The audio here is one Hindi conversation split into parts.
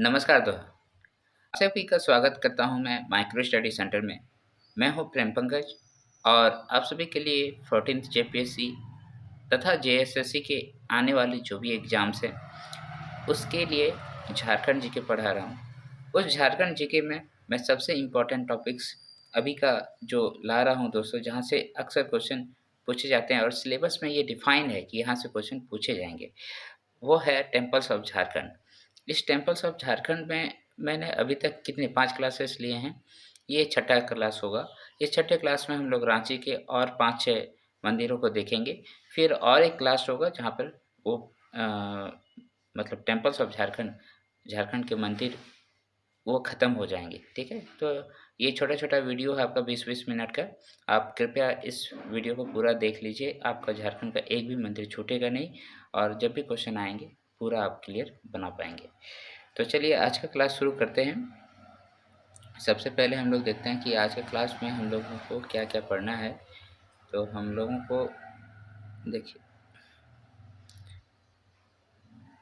नमस्कार दोस्तों, आप सभी का स्वागत करता हूं मैं माइक्रो स्टडी सेंटर में। मैं हूं प्रेम पंकज और आप सभी के लिए 14th जेपीएससी तथा जेएसएससी के आने वाले जो भी एग्ज़ाम्स हैं, उसके लिए झारखंड जीके पढ़ा रहा हूं। उस झारखंड जीके में मैं सबसे इम्पोर्टेंट टॉपिक्स अभी का जो ला रहा हूं दोस्तों, जहां से अक्सर क्वेश्चन पूछे जाते हैं और सिलेबस में ये डिफ़ाइन है कि यहाँ से क्वेश्चन पूछे जाएँगे। वो है टेम्पल्स ऑफ झारखंड। इस टेम्पल्स ऑफ झारखंड में मैंने अभी तक कितने 5 क्लासेस लिए हैं। ये छठा क्लास होगा। इस छठे क्लास में हम लोग रांची के और 5-6 मंदिरों को देखेंगे। फिर और एक क्लास होगा जहाँ पर वो मतलब टेम्पल्स ऑफ झारखंड, झारखंड के मंदिर वो ख़त्म हो जाएँगे, ठीक है? तो ये छोटा-छोटा वीडियो है आपका 20-20 मिनट का। आप कृपया इस वीडियो को पूरा देख लीजिए, आपका झारखंड का एक भी मंदिर छूटेगा नहीं और जब भी क्वेश्चन आएँगे, पूरा आप क्लियर बना पाएँगे। तो चलिए आज का क्लास शुरू करते हैं। सबसे पहले हम लोग देखते हैं कि आज के क्लास में हम लोगों को क्या-क्या पढ़ना है। तो हम लोगों को देखिए,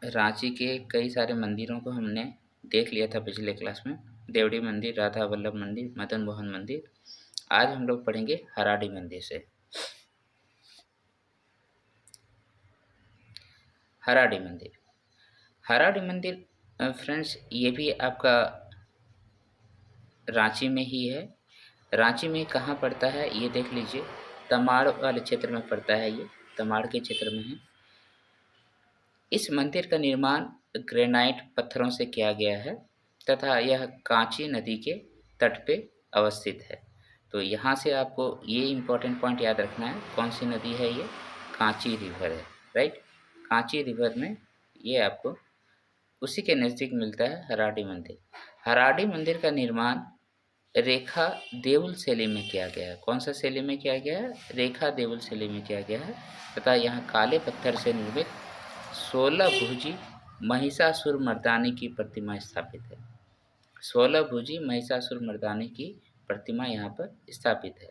रांची के कई सारे मंदिरों को हमने देख लिया था पिछले क्लास में। देवड़ी मंदिर, राधा वल्लभ मंदिर, मदन मोहन मंदिर। आज हम लोग पढ़ेंगे हराडी मंदिर से। हराडी मंदिर, हराडी मंदिर फ्रेंड्स ये भी आपका रांची में ही है। रांची में कहाँ पड़ता है ये देख लीजिए, तमाड़ वाले क्षेत्र में पड़ता है ये, तमाड़ के क्षेत्र में है। इस मंदिर का निर्माण ग्रेनाइट पत्थरों से किया गया है तथा यह कांची नदी के तट पे अवस्थित है। तो यहाँ से आपको ये इम्पोर्टेंट पॉइंट याद रखना है, कौन सी नदी है ये? कांची रिवर है, राइट? कांची रिवर में ये आपको उसी के नज़दीक मिलता है हराडी मंदिर। हराडी मंदिर का निर्माण रेखा देउल शैली में किया गया है। कौन सा शैली में किया गया है? रेखा देउल शैली में किया गया है तथा यहाँ काले पत्थर से निर्मित 16 भुजी महिषासुरमर्दानी की प्रतिमा स्थापित है। 16 भुजी महिषासुरमर्दानी की प्रतिमा यहाँ पर स्थापित है।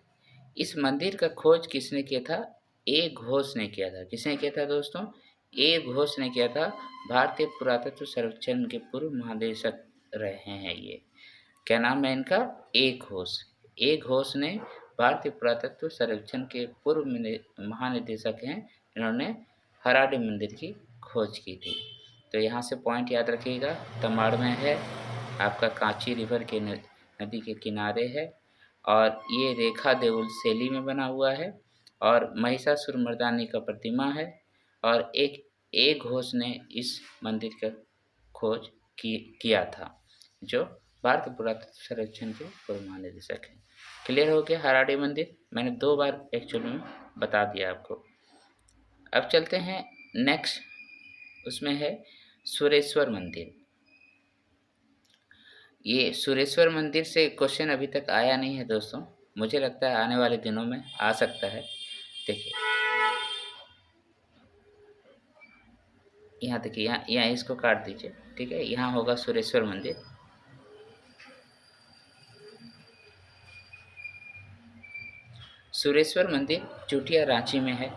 इस मंदिर का खोज किसने किया था? ए घोष ने किया था। किसने किया था दोस्तों? ए घोष ने किया था। भारतीय पुरातत्व सर्वेक्षण के पूर्व महानिदेशक रहे हैं ये। क्या नाम है इनका? ए घोष। ए घोष ने भारतीय पुरातत्व सर्वेक्षण के पूर्व महानिदेशक हैं। इन्होंने हराडी मंदिर की खोज की थी। तो यहाँ से पॉइंट याद रखिएगा, तमाड़ में है, आपका कांची रिवर के नदी के किनारे है और ये रेखा देउल शैली में बना हुआ है और महिषासुरमर्दानी का प्रतिमा है और ए घोष ने इस मंदिर का खोज किया था, जो भारतीय पुरातत्व सर्वेक्षण के पूर्व महानिदेशक हैं। क्लियर हो गया हराडी मंदिर? मैंने 2 बार एक्चुअली में बता दिया आपको। अब चलते हैं नेक्स्ट, उसमें है सुरेश्वर मंदिर। ये सुरेश्वर मंदिर से क्वेश्चन अभी तक आया नहीं है दोस्तों, मुझे लगता है आने वाले दिनों में आ सकता है। देखिए, यहाँ देखिए, यहाँ इसको काट दीजिए, ठीक है? यहाँ होगा सुरेश्वर मंदिर। सुरेश्वर मंदिर चुटिया रांची में है,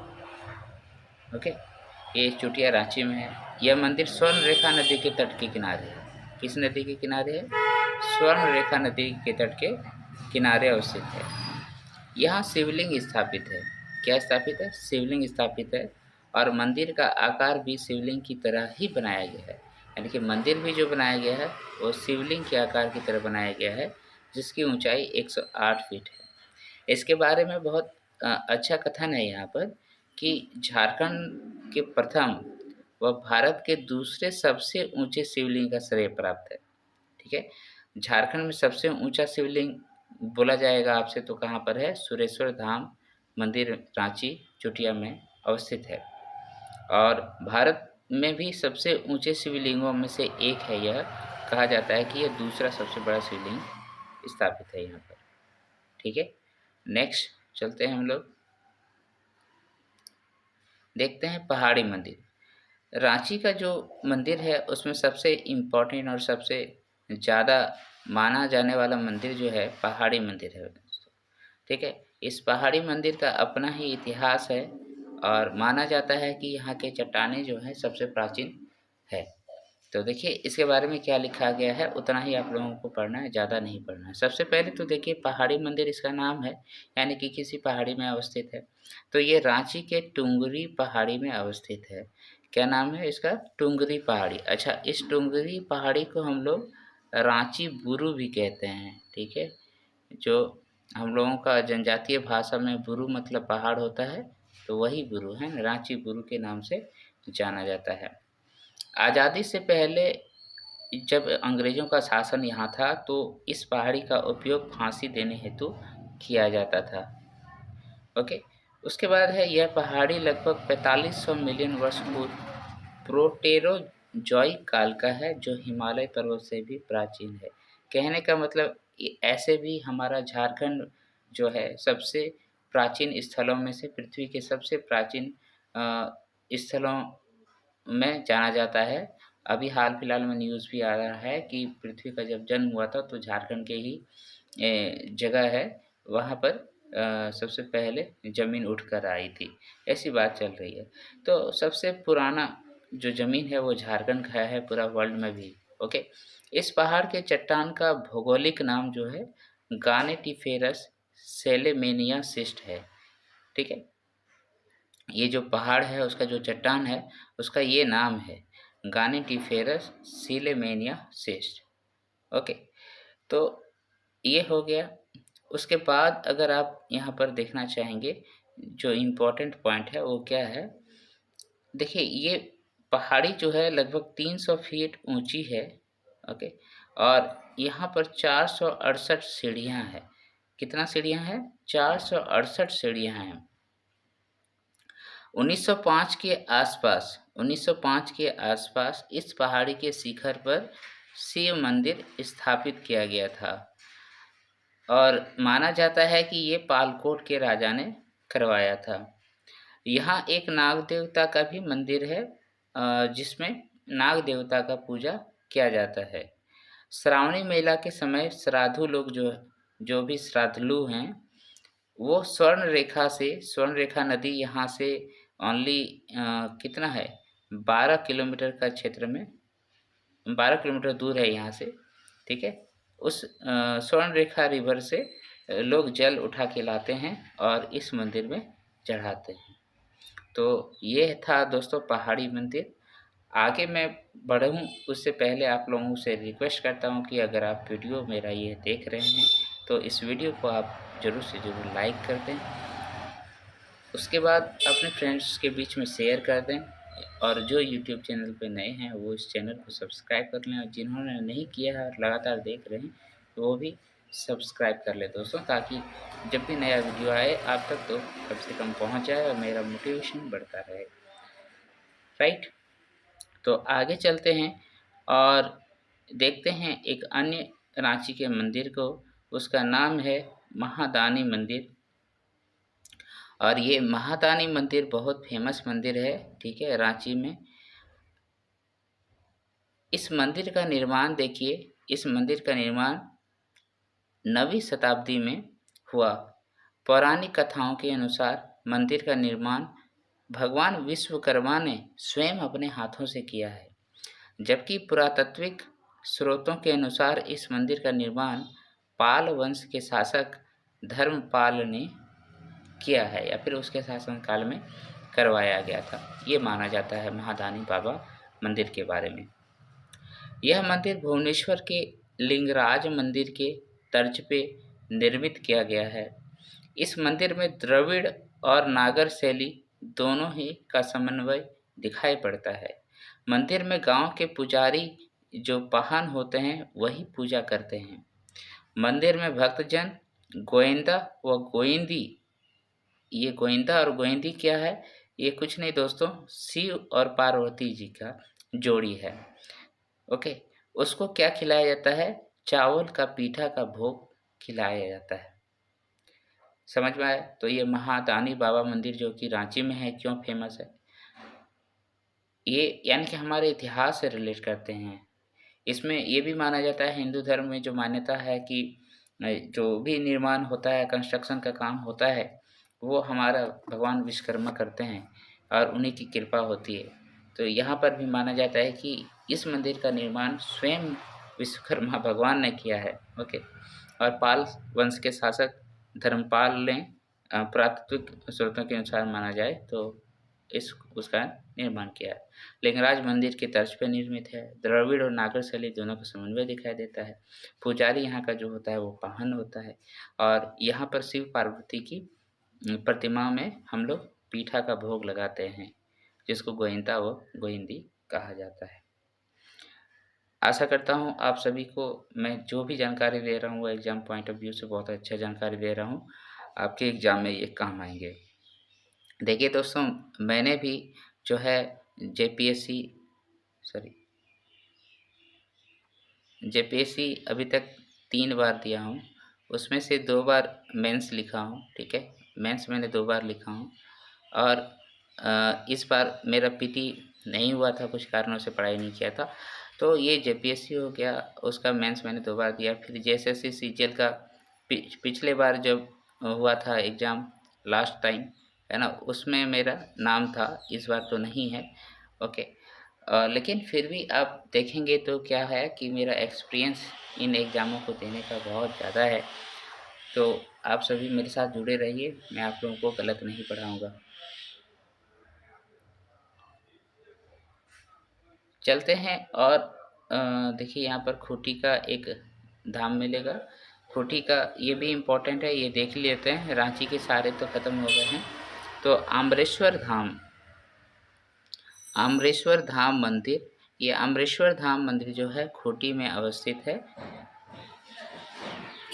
ओके? ये चुटिया रांची में है। यह मंदिर स्वर्ण रेखा नदी के तट के किनारे है। किस नदी के किनारे है? स्वर्ण रेखा नदी के तट के किनारे अवस्थित है। यहाँ शिवलिंग स्थापित है। क्या स्थापित है? शिवलिंग स्थापित है और मंदिर का आकार भी शिवलिंग की तरह ही बनाया गया है। यानी कि मंदिर भी जो बनाया गया है वो शिवलिंग के आकार की तरह बनाया गया है, जिसकी ऊंचाई 108 फीट है। इसके बारे में बहुत अच्छा कथन है यहाँ पर कि झारखंड के प्रथम व भारत के दूसरे सबसे ऊंचे शिवलिंग का श्रेय प्राप्त है, ठीक है? झारखंड में सबसे ऊंचा शिवलिंग बोला जाएगा आपसे तो कहाँ पर है? सुरेश्वर धाम मंदिर रांची चुटिया में अवस्थित है और भारत में भी सबसे ऊंचे शिवलिंगों में से एक है यह। कहा जाता है कि यह दूसरा सबसे बड़ा शिवलिंग स्थापित है यहाँ पर, ठीक है? नेक्स्ट चलते हैं हम लोग, देखते हैं पहाड़ी मंदिर। रांची का जो मंदिर है उसमें सबसे इम्पोर्टेंट और सबसे ज़्यादा माना जाने वाला मंदिर जो है पहाड़ी मंदिर है, ठीक है? इस पहाड़ी मंदिर का अपना ही इतिहास है और माना जाता है कि यहाँ के चट्टानें जो हैं सबसे प्राचीन है। तो देखिए इसके बारे में क्या लिखा गया है उतना ही आप लोगों को पढ़ना है, ज़्यादा नहीं पढ़ना है। सबसे पहले तो देखिए पहाड़ी मंदिर इसका नाम है, यानी कि किसी पहाड़ी में अवस्थित है। तो ये रांची के टुंगरी पहाड़ी में अवस्थित है। क्या नाम है इसका? टुंगरी पहाड़ी। अच्छा, इस टुंगरी पहाड़ी को हम लोग रांची बुरू भी कहते हैं, ठीक है? जो हम लोगों का जनजातीय भाषा में बुरू मतलब पहाड़ होता है, तो वही बुरू है, रांची बुरू के नाम से जाना जाता है। आज़ादी से पहले जब अंग्रेज़ों का शासन यहाँ था, तो इस पहाड़ी का उपयोग फांसी देने हेतु किया जाता था। ओके, उसके बाद है यह पहाड़ी लगभग 4500 मिलियन वर्ष पूर्व प्रोटेरोज़ोइक काल का है, जो हिमालय पर्वत से भी प्राचीन है। कहने का मतलब ऐसे भी हमारा झारखंड जो है सबसे प्राचीन स्थलों में से, पृथ्वी के सबसे प्राचीन स्थलों में जाना जाता है। अभी हाल-फिलहाल में न्यूज़ भी आ रहा है कि पृथ्वी का जब जन्म हुआ था तो झारखंड के ही जगह है, वहाँ पर सबसे पहले ज़मीन उठकर आई थी, ऐसी बात चल रही है। तो सबसे पुराना जो ज़मीन है वो झारखंड का है पूरा वर्ल्ड में भी, ओके। इस पहाड़ के चट्टान का भौगोलिक नाम जो है गानेटिफेरस सेलेमेनिया सिस्ट है, ठीक है। ये जो पहाड़ है उसका जो चट्टान है उसका ये नाम है गानेटिफेरस सिलेमेनिया सिस्ट, ओके। तो ये हो गया। उसके बाद अगर आप यहाँ पर देखना चाहेंगे जो इम्पोर्टेंट पॉइंट है वो क्या है, देखिए ये पहाड़ी जो है लगभग 300 फीट ऊंची है, ओके। और यहाँ पर 468 सीढ़ियाँ हैं। कितना सीढ़ियाँ हैं? 468 सीढ़ियाँ हैं। 1905 के आसपास इस पहाड़ी के शिखर पर शिव मंदिर स्थापित किया गया था और माना जाता है कि ये पालकोट के राजा ने करवाया था। यहाँ एक नाग देवता का भी मंदिर है जिसमें नाग देवता का पूजा किया जाता है। श्रावणी मेला के समय श्राद्धु लोग जो जो भी श्राद्धलु हैं वो स्वर्ण रेखा नदी यहाँ से ओनली कितना है 12 किलोमीटर का क्षेत्र में 12 किलोमीटर दूर है यहाँ से, ठीक है। उस स्वर्ण रेखा रिवर से लोग जल उठा के लाते हैं और इस मंदिर में चढ़ाते हैं। तो ये था दोस्तों पहाड़ी मंदिर। आगे मैं बढ़ूँ उससे पहले आप लोगों से रिक्वेस्ट करता हूँ कि अगर आप वीडियो मेरा ये देख रहे हैं तो इस वीडियो को आप ज़रूर से ज़रूर लाइक कर दें। उसके बाद अपने फ्रेंड्स के बीच में शेयर कर दें और जो यूट्यूब चैनल पे नए हैं वो इस चैनल को सब्सक्राइब कर लें और जिन्होंने नहीं किया है और लगातार देख रहे हैं तो वो भी सब्सक्राइब कर लें दोस्तों, ताकि जब भी नया वीडियो आए आप तक तो कम से कम पहुँच जाए और मेरा मोटिवेशन बढ़ता रहे, राइट। तो आगे चलते हैं और देखते हैं एक अन्य रांची के मंदिर को। उसका नाम है महादानी मंदिर और ये महादानी मंदिर बहुत फेमस मंदिर है, ठीक है, रांची में। इस मंदिर का निर्माण देखिए, इस मंदिर का निर्माण 9वीं शताब्दी में हुआ। पौराणिक कथाओं के अनुसार मंदिर का निर्माण भगवान विश्वकर्मा ने स्वयं अपने हाथों से किया है, जबकि पुरातात्विक स्रोतों के अनुसार इस मंदिर का निर्माण पाल वंश के शासक धर्मपाल ने किया है या फिर उसके शासनकाल में करवाया गया था। ये माना जाता है महादानी बाबा मंदिर के बारे में। यह मंदिर भुवनेश्वर के लिंगराज मंदिर के तर्ज पे निर्मित किया गया है। इस मंदिर में द्रविड़ और नागर शैली दोनों ही का समन्वय दिखाई पड़ता है। मंदिर में गांव के पुजारी जो पाहन होते हैं वही पूजा करते हैं। मंदिर में भक्तजन गोविंदा व गोविंदी, ये गोविंदा और गोविंदी क्या है? ये कुछ नहीं दोस्तों, शिव और पार्वती जी का जोड़ी है, ओके। उसको क्या खिलाया जाता है? चावल का पीठा का भोग खिलाया जाता है। समझ में आया? तो ये महादानी बाबा मंदिर जो कि रांची में है क्यों फेमस है? ये यानी कि हमारे इतिहास से रिलेट करते हैं। इसमें ये भी माना जाता है, हिंदू धर्म में जो मान्यता है कि जो भी निर्माण होता है, कंस्ट्रक्शन का काम होता है, वो हमारा भगवान विश्वकर्मा करते हैं और उन्हीं की कृपा होती है। तो यहाँ पर भी माना जाता है कि इस मंदिर का निर्माण स्वयं विश्वकर्मा भगवान ने किया है। ओके, और पाल वंश के शासक धर्मपाल ने पुरातात्विक स्रोतों के अनुसार माना जाए तो उसका निर्माण किया है। लिंगराज मंदिर की तर्ज पर निर्मित है। द्रविड़ और नागर शैली दोनों का समन्वय दिखाई देता है। पुजारी यहाँ का जो होता है वो पाहन होता है, और यहाँ पर शिव पार्वती की प्रतिमा में हम लोग पीठा का भोग लगाते हैं, जिसको गोइंदा व गोइंदी कहा जाता है। आशा करता हूँ आप सभी को मैं जो भी जानकारी दे रहा हूँ वो एग्ज़ाम पॉइंट ऑफ व्यू से बहुत अच्छा जानकारी दे रहा हूँ, आपके एग्ज़ाम में ये काम आएंगे। देखिए दोस्तों, मैंने भी जो है जेपीएससी अभी तक 3 बार दिया हूँ, उसमें से 2 बार मेंस लिखा हूँ, ठीक है। मेंस मैंने 2 बार लिखा हूँ, और इस बार मेरा पीटी नहीं हुआ था, कुछ कारणों से पढ़ाई नहीं किया था, तो ये जेपीएससी हो गया, उसका मेंस मैंने 2 बार दिया। फिर जेएसएससी सीजीएल का पिछले बार जब हुआ था एग्ज़ाम लास्ट टाइम, है ना, उसमें मेरा नाम था, इस बार तो नहीं है। ओके, लेकिन फिर भी आप देखेंगे तो क्या है कि मेरा एक्सपीरियंस इन एग्ज़ामों को देने का बहुत ज़्यादा है, तो आप सभी मेरे साथ जुड़े रहिए, मैं आप लोगों को गलत नहीं पढ़ाऊँगा। चलते हैं, और देखिए यहाँ पर खूंटी का एक धाम मिलेगा। खूंटी का ये भी इम्पोर्टेंट है, ये देख लेते हैं। रांची के सारे तो ख़त्म हो गए हैं, तो आम्रेश्वर धाम मंदिर, ये आम्रेश्वर धाम मंदिर जो है खूंटी में अवस्थित है,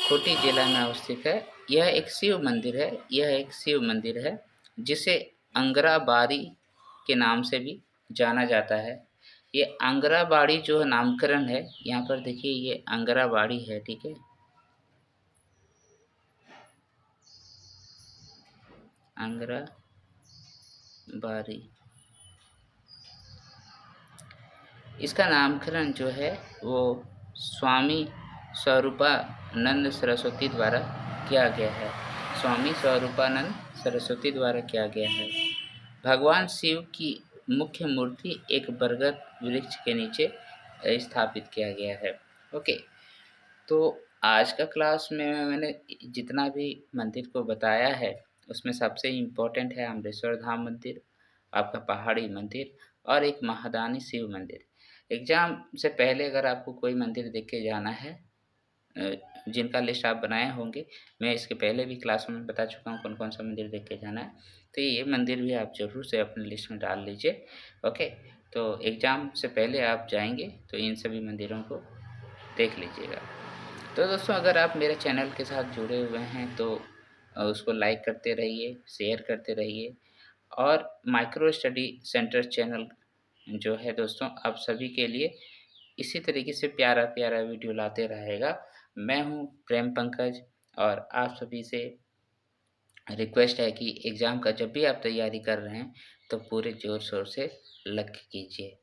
खूंटी जिला में अवस्थित है। यह एक शिव मंदिर है, जिसे अंगराबाड़ी के नाम से भी जाना जाता है। ये अंगराबाड़ी जो नामकरण है, यहाँ पर देखिए ये अंगराबाड़ी है, ठीक है। अंगराबाड़ी, इसका नामकरण जो है वो स्वामी स्वरूपानंद सरस्वती द्वारा किया गया है। स्वामी स्वरूपानंद सरस्वती द्वारा किया गया है। भगवान शिव की मुख्य मूर्ति एक बरगद वृक्ष के नीचे स्थापित किया गया है। ओके, तो आज का क्लास में मैंने जितना भी मंदिर को बताया है, उसमें सबसे इम्पोर्टेंट है अमरेश्वर धाम मंदिर, आपका पहाड़ी मंदिर, और एक महादानी शिव मंदिर। एग्ज़ाम से पहले अगर आपको कोई मंदिर देख के जाना है, जिनका लिस्ट आप बनाए होंगे, मैं इसके पहले भी क्लास में बता चुका हूँ कौन कौन सा मंदिर देख के जाना है, तो ये मंदिर भी आप ज़रूर से अपनी लिस्ट में डाल लीजिए। ओके, तो एग्ज़ाम से पहले आप जाएंगे तो इन सभी मंदिरों को देख लीजिएगा। तो दोस्तों, अगर आप मेरे चैनल के साथ जुड़े हुए हैं तो उसको लाइक करते रहिए, शेयर करते रहिए, और माइक्रो स्टडी सेंटर चैनल जो है दोस्तों, आप सभी के लिए इसी तरीके से प्यारा वीडियो लाते रहेगा। मैं हूँ प्रेम पंकज, और आप सभी से रिक्वेस्ट है कि एग्ज़ाम का जब भी आप तैयारी कर रहे हैं तो पूरे ज़ोर शोर से लग के कीजिए,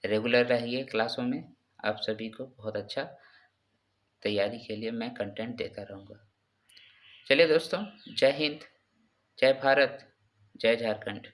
रेगुलर रहिए क्लासों में। आप सभी को बहुत अच्छा तैयारी के लिए मैं कंटेंट देता रहूँगा। चलिए दोस्तों, जय हिंद, जय भारत, जय झारखंड।